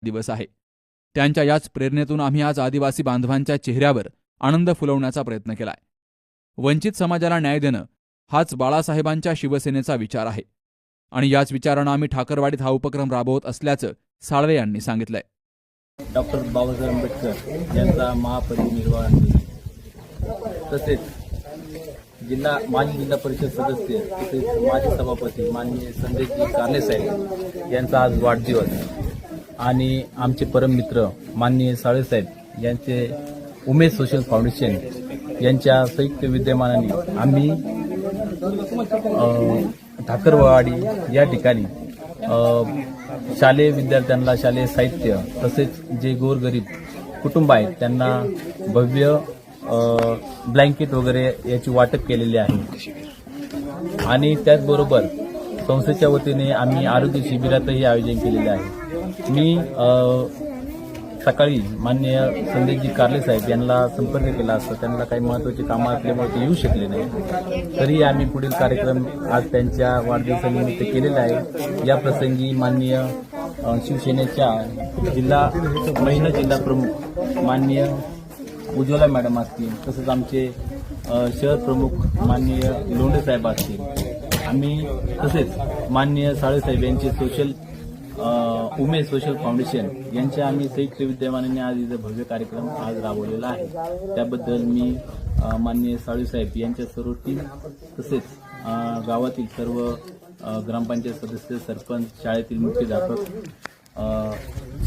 दिवस आहे. त्यांच्या याच प्रेरणेतून आम्ही आज आदिवासी बांधवांच्या चेहऱ्यावर आनंद फुलवण्याचा प्रयत्न केलाय. वंचित समाजाला न्याय देणं हाच बाळासाहेबांच्या शिवसेनेचा विचार आहे आणि याच विचारानं आम्ही ठाकरवाडीत हा उपक्रम राबवत असल्याचं साळवे यांनी सांगितलंय. डॉक्टर बाबासाहेब आंबेडकर यांचा महापरिनिर्वाण तसेच माजी जिल्हा परिषद सदस्य तसेच माजी सभापती माननीय संजयजी कारले साहेब यांचा आज वाढदिवस आणि आमचे परममित्र माननीय साळे साहेब यांचे उमेद सोशल फाउंडेशन यांच्या संयुक्त विद्यमानाने आम्ही ठाकरवाडी या ठिकाणी शालेय विद्यार्थ्यांना शालेय साहित्य तसेच जे गोरगरीब कुटुंब आहेत त्यांना भव्य ब्लँकेट वगैरे याची वाटप केलेली आहे. आणि त्याचबरोबर संस्थेच्या वतीने आम्ही आरोग्य शिबिरातही आयोजन केलेले आहे. मी सकाळी माननीय संजयजी कारले साहेब यांना संपर्क केला असता त्यांना काही महत्त्वाची कामं असल्यामुळे ते येऊ शकले नाही. तरी आम्ही पुढील कार्यक्रम आज त्यांच्या वाढदिवसानिमित्त केलेला आहे. या प्रसंगी माननीय शिवसेनेच्या महिला जिल्हा प्रमुख माननीय उज्ज्वला मॅडम असतील तसंच आमचे शहर प्रमुख माननीय लोंढे साहेब असतील आम्ही तसेच माननीय साळे साहेब यांचे उमेद सोशल फाउंडेशन यांच्या आम्ही संयुक्त विद्यमानाने आज इथं भव्य कार्यक्रम आज राबवलेला आहे. त्याबद्दल मी माननीय साळे साहेब यांच्या सर्व टीम तसेच गावातील सर्व ग्रामपंचायत सदस्य सरपंच शाळेतील मुख्याध्यापक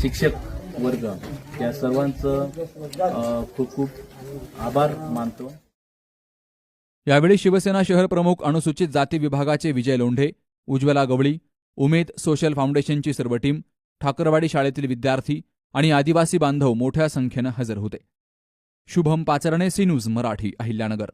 शिक्षक वर्ग या सर्वांचं खूप खूप आभार मानतो. यावेळी शिवसेना शहर प्रमुख अनुसूचित जाती विभागाचे विजय लोंढे, उज्ज्वला गवळी, उमेद सोशल फाउंडेशनची सर्व टीम, ठाकरवाडी शाळेतील विद्यार्थी आणि आदिवासी बांधव मोठ्या संख्येनं हजर होते. Shubham Pacharne, C news Marathi, Ahilyanagar.